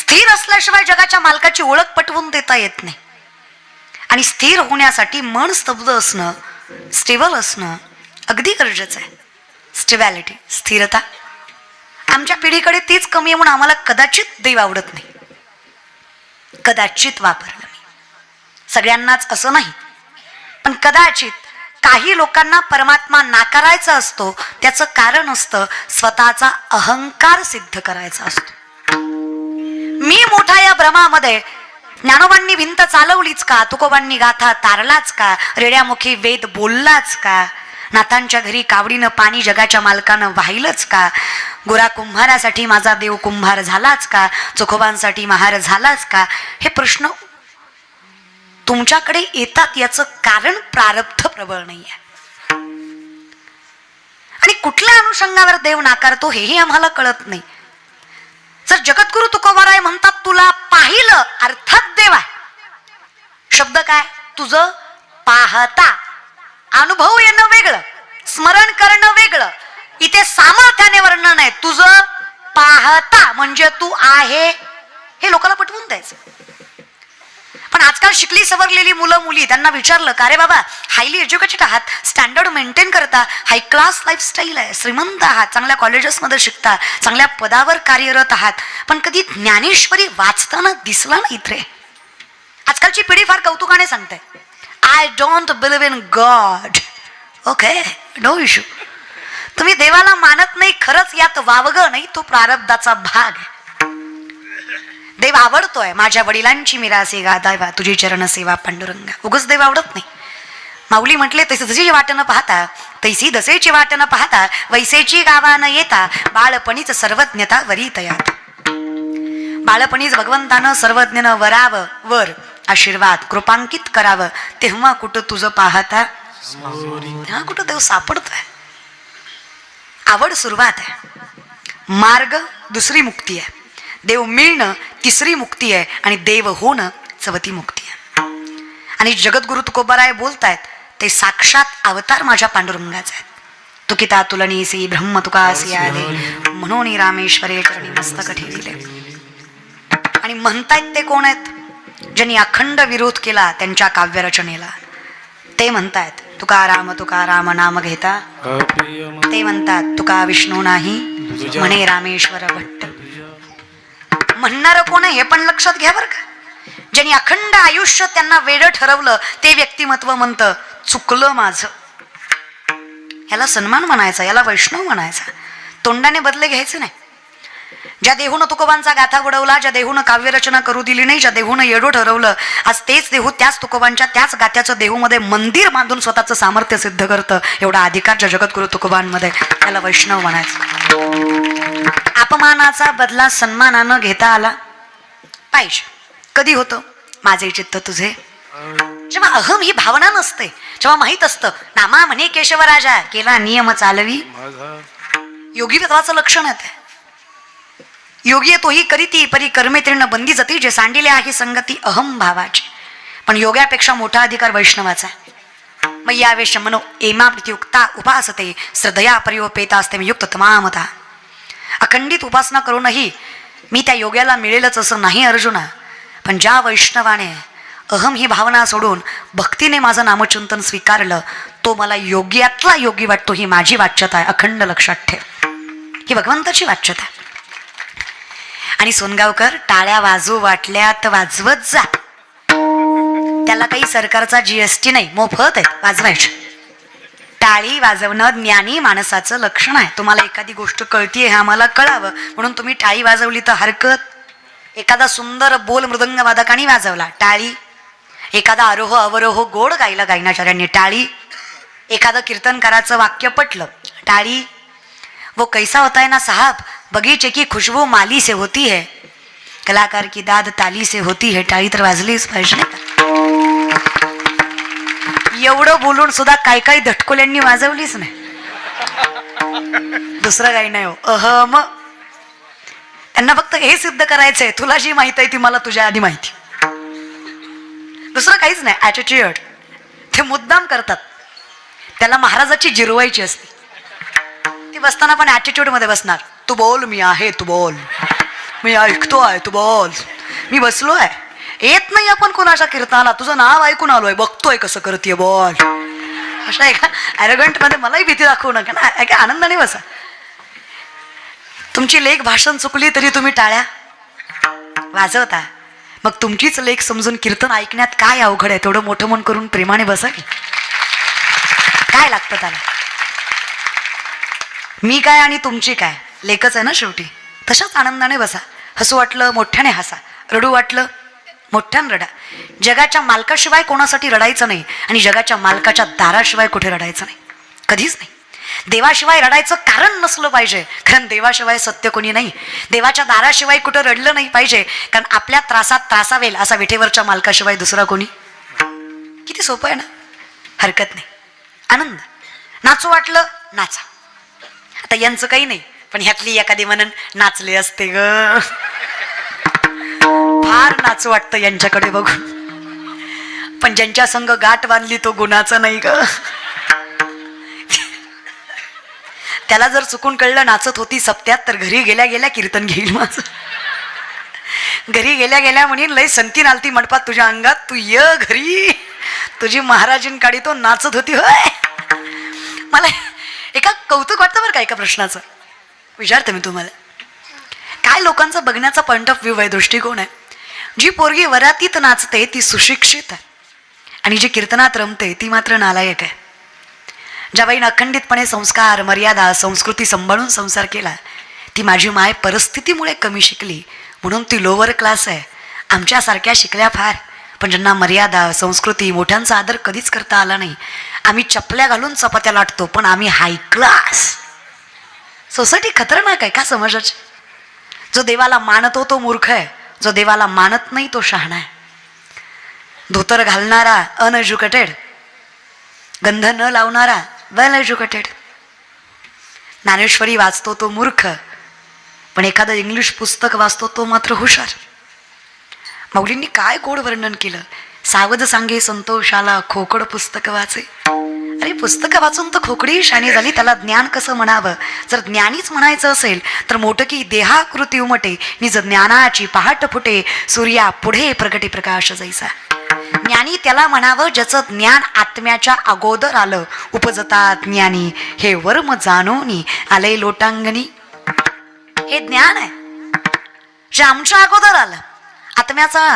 स्थिर असल्याशिवाय जगाच्या मालकाची ओळख पटवून देता येत नाही. आणि स्थिर होण्यासाठी मन स्तब्ध असणं, स्टेबल असणं अगदी गरजेचं आहे. स्टेबॅलिटी, स्थिरता. आमच्या पिढीकडे तीच कमी आहे म्हणून आम्हाला कदाचित देव आवडत नाही. कदाचित वापरलं मी, सगळ्यांनाच असं नाही, पण कदाचित काही लोकांना परमात्मा नाकारायचा असतो. त्याचं कारण असतं स्वतःचा अहंकार सिद्ध करायचा असतो. मी मोठा या भ्रमामध्ये. ज्ञानोबांनी भिंत चालवलीच का? तुकोबांनी गाथा तारलाच का? रेड्यामुखी वेद बोललाच का? नाथांच्या घरी कावडीनं पाणी जगाच्या मालकानं वाहिलंच का? गोरा कुंभारासाठी माझा देव कुंभार झालाच का? चोखोबांसाठी महार झालाच का? हे प्रश्न तुमच्याकडे येतात. याचं कारण प्रारब्ध प्रबळ नाहीये. आणि कुठल्या अनुषंगावर देव नाकारतो हेही आम्हाला कळत नाही. जर जगद्गुरु तुकोबाराय म्हणतात तुला पाहिलं, अर्थात देव आहे. शब्द काय? तुझं पाहता. अनुभव येणं वेगळं, स्मरण करणं वेगळं. इथे सामर्थ्याने वर्णन आहे. तुझं पाहता म्हणजे तू आहे हे लोकांना पटवून द्यायचं. पण आजकाल शिकली सवरलेली मुलं मुली, त्यांना विचारलं का रे बाबा, हायली एज्युकेटेड आहात, स्टँडर्ड मेंटेन करता, हाय क्लास लाईफस्टाईल आहे, श्रीमंत आहात, चांगल्या कॉलेजेसमध्ये शिकता, चांगल्या पदावर कार्यरत आहात, पण कधी ज्ञानेश्वरी वाचताना दिसला नाहीत रे. आजकालची पिढी फार कौतुकाने सांगते, I don't believe in God. Okay, no issue. तुम्ही देवाला मानत नाही, खरंच यात वावगं नाही, तो प्रारब्धाचा भाग आहे. देव आवडतोय. माझ्या वडिलांची मिरासी गादावा तुझी चरण सेवा पांडुरंगा. उगच देव आवडत नाही. माऊली म्हटले तसे जशी वाट न पाहता, तैसी दसेची वाट न पाहता, वैसेची गावा न येता, बाळपणीच सर्वज्ञता वरी तयात. बाळपणीच भगवंतानं सर्वज्ञनं वरावं, वर आशीर्वाद कृपांकित करावं, तेव्हा कुठं तुझं पाहता, तेव्हा कुठं देव सापडतोय. आवड सुरुवात आहे, मार्ग दुसरी मुक्ती आहे, देव मिळणं तिसरी मुक्ती आहे, आणि देव होणं चौथी मुक्ती आहे. आणि जगद्गुरु तुकोबाराय बोलतायत ते साक्षात अवतार माझ्या पांडुरंगाचे आहेत. तुकिता तुलनीसी ब्रह्म तुकासी आले, म्हणून रामेश्वरे चरणी मस्तक ठेविले. आणि म्हणतायत ते कोण आहेत? ज्यांनी अखंड विरोध केला त्यांच्या काव्यरचनेला. ते म्हणतायत तुकाराम नाम घेता, ते म्हणतात तुका विष्णू नाही म्हणे रामेश्वर भट्ट. म्हणणार कोण आहे हे पण लक्षात घ्या बरं का. ज्यांनी अखंड आयुष्य त्यांना वेड ठरवलं ते व्यक्तिमत्व म्हणतं चुकलं माझं. याला सन्मान म्हणायचा, याला वैष्णव म्हणायचा. तोंडाने बदले घ्यायचे नाही. ज्या देहून तुकोबांचा गाथा बुडवला, ज्या देहून काव्यरचना करू दिली नाही, ज्या देहून येडो ठरवलं, आज तेच देहू त्याच तुकोबांच्या त्याच गाथ्याचं देहूमध्ये मंदिर बांधून स्वतःचं सामर्थ्य सिद्ध करतं. एवढा अधिकार ज्या जगद्गुरु तुकोबांमध्ये, त्याला वैष्णव म्हणायचं. अपमानाचा बदला सन्मानानं घेता आला पाहिजे. कधी होतं? माझे चित्त तुझे. जेव्हा अहम ही भावना नसते, जेव्हा माहित असतं नामा म्हणे केशवराजा केला नियम चालवी. योगी तत्वाचं लक्षण आहे. योगी तोही करीती परी कर्मे तीर्ण बंदी जती, जे सांडिले आहे संगती अहम भावाची. पण योग्यापेक्षा मोठा अधिकार वैष्णवाचा आहे. मग यावेश मनो एमा प्रतियुक्ता उपासते श्रद्धया परियोपेता असते युक्त तमामता. अखंडित उपासना करूनही मी त्या योग्याला मिळेलच असं नाही अर्जुना. पण ज्या वैष्णवाने अहम ही भावना सोडून भक्तीने माझं नामचिंतन स्वीकारलं, तो मला योग्यातला योगी वाटतो. ही माझी वाच्यता आहे, अखंड लक्षात ठेव. ही भगवंताची वाच्यता आहे. आणि सोनगावकर टाळ्या वाजवू वाटल्यात वाजवत जा. त्याला काही सरकारचा GST नाही, मोफत आहे वाजवायची. टाळी वाजवणं ज्ञानी माणसाचं लक्षण आहे. तुम्हाला एखादी गोष्ट कळतीये हे आम्हाला कळावं म्हणून तुम्ही टाळी वाजवली तर हरकत. एखादा सुंदर बोल मृदंग वादकाने वाजवला टाळी. एखादा आरोह अवरोह गोड गायला गायनाचार्यांनी टाळी. एखादं कीर्तनकाराचं वाक्य पटलं टाळी. वो कैसा होता है ना साहब, बगीचे की खुशबू माली से होती है, कलाकार की दाद ताली से होती है. टाळी तर वाजलीच पाहिजे नाही का. एवढं बोलून सुद्धा काही काही धटकोल्यांनी वाजवलीच नाही. दुसरं काही नाही हो, अहम. त्यांना फक्त हे सिद्ध करायचंय तुला जी माहिती आहे ती मला तुझ्या आधी माहिती. दुसरं काहीच नाही. ॲटिट्यूड ते मुद्दाम करतात. त्याला महाराजाची जिरवायची असते. ती बसताना पण ॲटिट्यूड मध्ये बसणार. तू बोल मी आहे, तू बोल. मी ऐकतोय, तू बोल. मी बसलोय, येत नाही आपण कोणाच्या कीर्तनाला, तुझं नाव ऐकून आलोय, बघतोय कसं करतेय, बोल. अशा एका ॲरोगंट मध्ये मलाही भीती दाखवू नका ना, एका आनंदाने बसा. तुमची लेख भाषण चुकली तरी तुम्ही टाळ्या वाजवता, मग तुमचीच लेख समजून कीर्तन ऐकण्यात काय अवघड आहे? तेवढं मोठं मन करून प्रेमाने बसा की. काय लागतं त्याला? मी काय आणि तुमची काय, लेखच आहे ना शेवटी. तशाच आनंदाने बसा. हसू वाटलं मोठ्याने हसा, रडू वाटलं मोठ्याने रडा. जगाच्या मालकाशिवाय कोणासाठी रडायचं नाही आणि जगाच्या मालकाच्या दाराशिवाय कुठे रडायचं नाही, कधीच नाही. देवाशिवाय रडायचं कारण नसलं पाहिजे, कारण देवाशिवाय सत्य कोणी नाही. देवाच्या दाराशिवाय कुठं रडलं नाही पाहिजे, कारण आपल्या त्रासात त्रासावेल असा विठेवरच्या मालकाशिवाय दुसरा कोणी. किती सोपं आहे ना, हरकत नाही. आनंद. नाचू वाटलं नाचा. आता यांचं काही नाही, पण ह्यातली एखादी म्हणून नाचले असते ग, फार नाचू वाटतं यांच्याकडे बघून. पण ज्यांच्या संग गाठ बांधली तो गुणाचा नाही ग. त्याला जर चुकून कळलं नाचत होती सप्त्यात, तर घरी गेल्या गेल्या कीर्तन घेईल माझं. घरी गेल्या गेल्या म्हणीन लय संती नालती मंडपात तुझ्या अंगात, तू ये घरी, तुझी महाराजीन काढी तो नाचत होती होय. मला एका कौतुक वाटतं बरं का एका प्रश्नाचं, विचारते मी तुम्हाला. काय लोकांचा बघण्याचा पॉइंट ऑफ व्ह्यू आहे, दृष्टिकोन आहे. जी पोरगी वरातीत नाचते ती सुशिक्षित आहे आणि जी कीर्तनात रमते ती मात्र नालायक आहे. ज्या बाईनं अखंडितपणे संस्कार मर्यादा संस्कृती सांभाळून संसार केला, ती माझी माय परिस्थितीमुळे कमी शिकली म्हणून ती लोअर क्लास आहे. आमच्यासारख्या शिकल्या फार, पण ज्यांना मर्यादा संस्कृती मोठ्यांचा आदर कधीच करता आला नाही. आम्ही चपल्या घालून चपात्या लाटतो, पण आम्ही हाय क्लास. सोसायटी खतरनाक आहे का समाजाची. जो देवाला मानतो तो मूर्ख आहे, जो देवाला मानत नाही तो शहाणा आहे. धोतर घालणारा अनएज्युकेटेड, गंध न लावणारा वेल एज्युकेटेड. ज्ञानेश्वरी वाचतो तो मूर्ख, पण एखादं इंग्लिश पुस्तक वाचतो तो मात्र हुशार. माऊलींनी काय गोड वर्णन केलं. सावध सांगे संतोषाला खोकड पुस्तक वाचे. अरे पुस्तकं वाचून तर खोकडी शाणी झाली, त्याला ज्ञान कसं म्हणावं. जर ज्ञानीच म्हणायचं असेल तर मोठकी देहाकृती उमटे, निज ज्ञानाची पहाट फुटे, सूर्या पुढे प्रगटे प्रकाश जैसा. ज्ञानी त्याला म्हणावं ज्याचं ज्ञान आत्म्याच्या अगोदर आलं. उपजता ज्ञानी हे वर्म जाणोनी आले लोटांगणी. हे ज्ञान आहे जे आमच्या अगोदर आलं. आत्म्याचा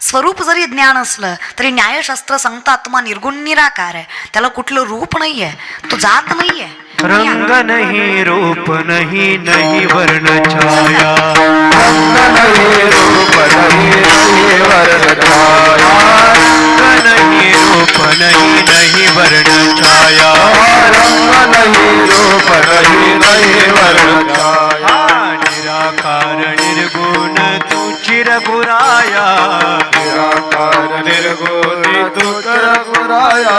स्वरूप जरी ज्ञान असलं तरी न्यायशास्त्र सांगतं आत्मा निर्गुण निराकार आहे, त्याला कुठलं रूप नाहीये, तो जात नाहीये. रंग नहीं रूप नहीं नहीं वर्ण छाया, नहीं रूप नहीं वर्ण छाया, नहीं रूप नहीं वर्ण छाया, रंग नहीं रूप नहीं वर्ण छाया. निराकार निर्गुण तू चिरगुराया, निराकार निर्गुण तू चिरगुराया,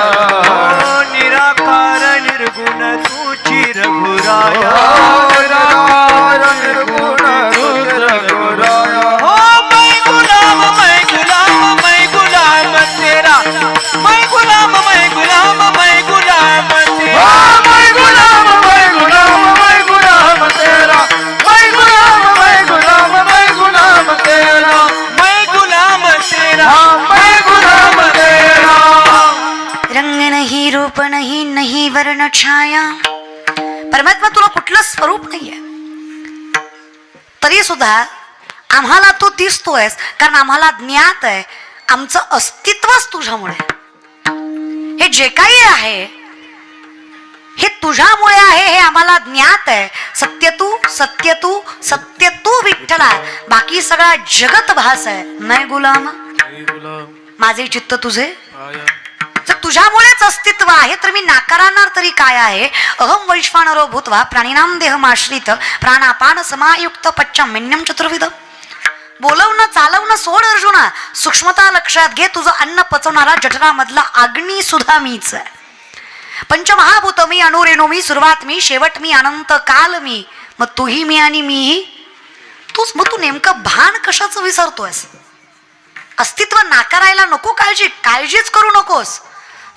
निराकार निर्गुण तू चिरगुराया, निराकार निर्गुण तू चिरगुराया. हो मैं गुलाम मैं गुलाम मैं गुलाम तेरा, मैं गुलाम मैं गुलाम मैं गुलाम तेरा, मैं गुलाम मैं गुलाम मैं गुलाम तेरा, मैं गुलाम मैं गुलाम मैं गुलाम तेरा, मैं गुलाम तेरा, मैं गुलाम तेरा. रंग नाही रूप नाही नाही वर्ण छाया. परमात्मा तुला कुठलं स्वरूप नाहीये, तरी सुद्धा आम्हाला तू दिसतोयस, कारण आम्हाला ज्ञात आहे आमचं अस्तित्वच तुझ्यामुळे. हे जे काही आहे हे तुझ्यामुळे आहे हे आम्हाला ज्ञात आहे. सत्य तू सत्य तू सत्य तू विठ्ठला, बाकी सगळा जगत भास आहे. मैं गुलाम माझे चित्त तुझे. जर तुझ्यामुळेच अस्तित्व आहे तर मी नाकारणार तरी काय आहे. अहम वैश्वानरो भूत्वा प्राणिनाम देहमाश्रित प्राणापान समायुक्त पच्चमेन्यम चतुर्विध. बोलवणं चालवणं सोड अर्जुना, सूक्ष्मता लक्षात घे. तुझं अन्न पचवणारा जठरामधला अग्नी सुद्धा मीच आहे. पंचमहाभूत मी, अणुरेणू मी, सुरुवात मी, शेवट मी, अनंत काल मी. मग तूही मी आणि मीही तूच. मग तू नेमकं भान कशाचं विसरतोयस. अस्तित्व नाकारायला नको, काळजीच करू नकोस.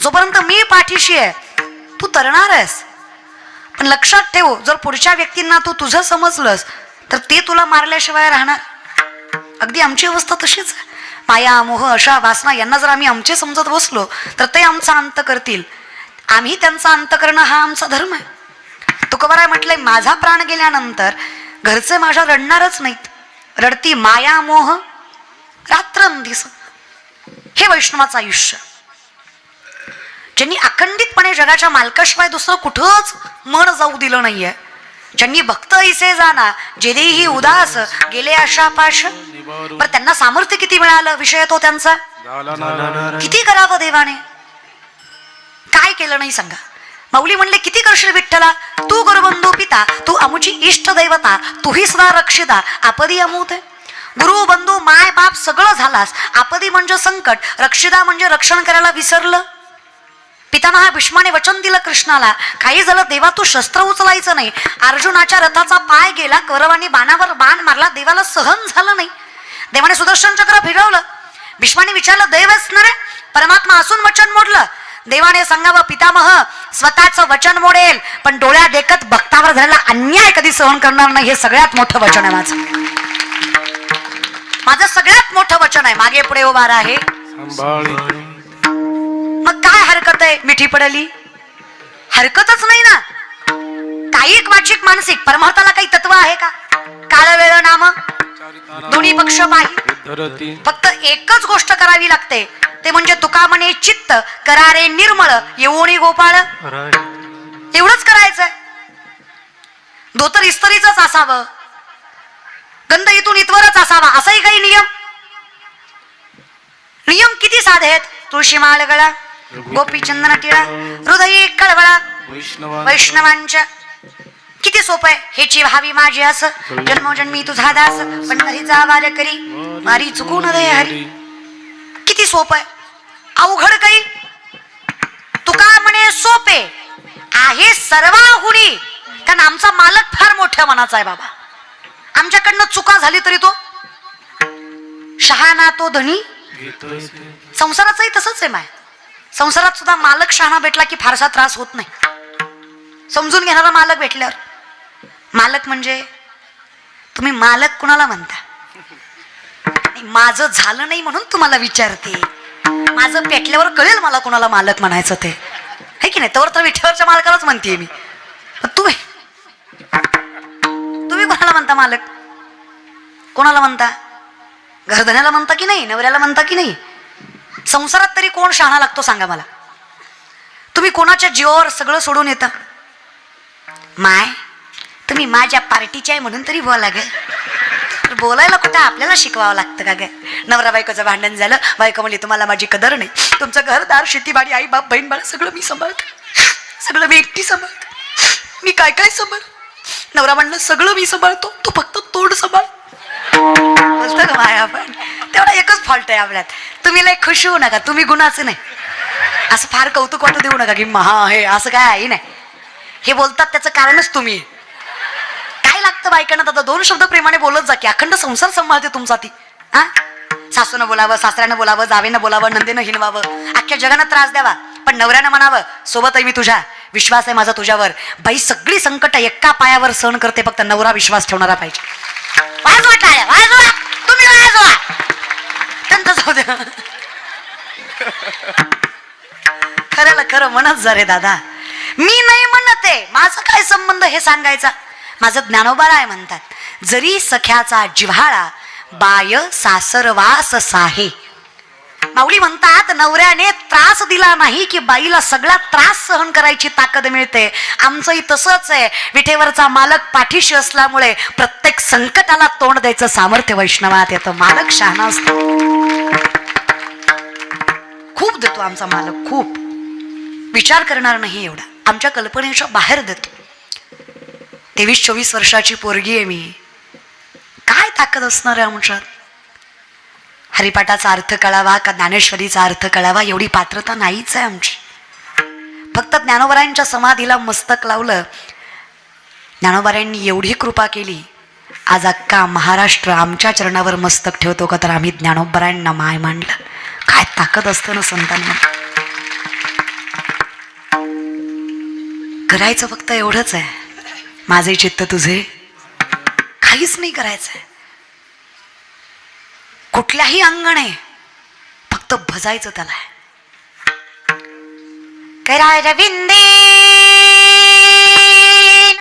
जोपर्यंत मी पाठीशी आहे तू तरणार आहेस. पण लक्षात ठेव, जर पुढच्या व्यक्तींना तू तुझं समजलंस तर ते तुला मारल्याशिवाय राहणार. अगदी आमची अवस्था तशीच आहे. माया मोह अशा वासना यांना जर आम्ही आमचे समजत बसलो तर ते आमचा अंत करतील. आम्ही त्यांचा अंत करणं हा आमचा धर्म आहे. तुकोबाराय म्हटलंय, माझा प्राण गेल्यानंतर घरचे माझ्या रडणारच नाहीत. रडती माया मोह रात्रंदिवस. हे वैष्णवाचं आयुष्य, ज्यांनी अखंडितपणे जगाच्या मालकाशिवाय दुसरं कुठंच मन जाऊ दिलं नाहीये. ज्यांनी भक्त ऐसे जाना जे देही उदास गेले आशा पाश. पण त्यांना सामर्थ्य किती मिळालं, विषय तो त्यांचा. किती करावं देवाने, काय केलं नाही सांगा. माऊली म्हणले, किती करशील विठ्ठला, तू गुरुबंधू पिता, तू अमुची इष्ट दैवता, तूही सदा रक्षिता, आपदी अमूत. गुरु बंधू माय बाप सगळं झालास, आपदी म्हणजे संकट, रक्षिता म्हणजे रक्षण करायला विसरलं. पितामहा भीष्माने वचन दिलं कृष्णाला, काही झालं देवा तू शस्त्र उचलायचं नाही. अर्जुनाच्या रथाचा पाय गेला, कौरवांनी बाणावर बाण मारला, देवाला सहन झालं नाही. देवाने सुदर्शन चक्र फिरवलं. भीष्माने विचारलं, देव असणार आहे, परमात्मा असून वचन मोडलं. देवाने सांगावं, पितामह स्वतःचं वचन मोडेल पण डोळ्या देखत भक्तावर झालेला अन्याय कधी सहन करणार नाही. हे सगळ्यात मोठं वचन आहे माझं. माझं सगळ्यात मोठं वचन आहे. मागे पुढे उभा आहे. मग काय हरकत आहे, मिठी पडली हरकतच नाही ना. कायिक वाचिक मानसिक परमार्थाला काही तत्व आहे का. काळ वेळ नाम दोन्ही पक्ष पाही. फक्त एकच गोष्ट करावी लागते, ते म्हणजे तुका म्हणे चित्त करारे निर्मळ येवोनी गोपाळ. एवढंच करायचंय. धोतर इस्त्रीच असावं, गंध इथून इथवरच असावा, असाही काही नियम. नियम किती साधे आहेत. तुळशी माळ गळा, गोपी चंदन टिळा, हृदयी कळवळा. वैष्णवांच्या किती सोपं आहे. हेची व्हावी माझी आस, जन्मोजन्मी तुझा दास, पंढरीचा वार करी वारी चुकून दे हरी. किती सोपं आहे, अवघड काही. तुका म्हणे सोपे आहे सर्वाहुनी, कारण आमचा मालक फार मोठ्या मनाचा आहे बाबा. आमच्याकडनं चुका झाली तरी तो शहाणा, तो धनी. संसाराचंही तसंच आहे माय. संसारात सुद्धा मालक शहाणा भेटला की फारसा त्रास होत नाही. समजून घेणारा मालक भेटल्यावर. मालक म्हणजे तुम्ही मालक कुणाला म्हणता. माझं झालं नाही म्हणून तुम्हाला विचारते. माझं पेटल्यावर कळेल मला कोणाला मालक म्हणायचं ते, है की नाही. तर विठ्ठलच्या मालकालाच म्हणते मी. तुम्ही कोणाला म्हणता मालक, कोणाला म्हणता. घरधण्याला म्हणता की नाही, नवऱ्याला म्हणता की नाही. संसारात तरी कोण शहाणा लागतो सांगा मला. तुम्ही कोणाच्या जीवावर सगळं सोडून येता. माय तुम्ही माझ्या पार्टीच्या आहे म्हणून तरी बोला ग. बोलायला कुठं आपल्याला शिकवावं लागतं का ग. नवरा बायकोचं भांडण झालं, बायको म्हणली तुम्हाला माझी कदर नाही. तुमचं घरदार शेतीबाडी आई बाप बहीण बाळा सगळं मी सांभाळते, सगळं मी एकटी सांभाळते. मी काय काय सांभाळ. नवरा म्हणलं सगळं मी सांभाळतो, तू फक्त तोंड सांभाळ. बोलतं का माया. पण तेवढा एकच फॉल्ट आहे आपल्यात. तुम्ही लय खुश होऊ नका, तुम्ही गुणाचं नाही. असं फार कौतुक वाटू देऊ नका की महा हे असं काय आहे नाही. हे बोलतात त्याचं कारणच तुम्ही. काय लागतं बायकांना दादा, दोन शब्द प्रेमाने बोलत जा की अखंड संसार सांभाळते तुमचा ती. हा, सासूनं बोलावं, सासऱ्यानं बोलावं, जावेनं बोलावं, नंदेनं हिनवावं, अख्ख्या जगानं त्रास द्यावा, पण नवऱ्यानं म्हणावं सोबत आहे मी तुझ्या, विश्वास आहे माझा तुझ्यावर. बाई सगळी संकट एका पायावर सहन करते, फक्त नवरा विश्वास ठेवणारा पाहिजे. वाजवा टाळ्या, वाजवा, तुम्ही वाजवा, त्यांचं जाऊ द्या. खऱ्याला खरं म्हणत जा रे दादा. मी नाही म्हणत आहे, माझा काय संबंध हे सांगायचा. माझं ज्ञानोबा राय म्हणतात, जरी सख्याचा जिव्हाळा बाय सासरवास साहे. माऊली म्हणतात, नवऱ्याने त्रास दिला नाही की बाईला सगळा त्रास सहन करायची ताकद मिळते. आमचंही तसंच आहे. विठेवरचा मालक पाठीशी असल्यामुळे प्रत्येक संकटाला तोंड द्यायचं सामर्थ्य वैष्णवात येतं. मालक शहाणा असतो, खूप देतो आमचा मालक, खूप. विचार करणार नाही एवढा, आमच्या कल्पनेच्या बाहेर देतो. 23-24 वर्षाची पोरगी आहे मी. काय ताकद असणार आहे आमच्यात. हरिपाठाचा अर्थ कळावा का ज्ञानेश्वरीचा अर्थ कळावा एवढी पात्रता नाहीच आहे आमची. फक्त ज्ञानोबरायांच्या समाधीला मस्तक लावलं, ज्ञानोबरायांनी एवढी कृपा केली, आज अख्खा महाराष्ट्र आमच्या चरणावर मस्तक ठेवतो का, तर आम्ही ज्ञानोबरायांना माय मांडलं. काय ताकद असतं ना संतांना. करायचं फक्त एवढंच आहे, माझे चित्त तुझे काहीच नाही करायचंय. कुठल्याही अंगणे फक्त भजायचं त्याला. करारविंदे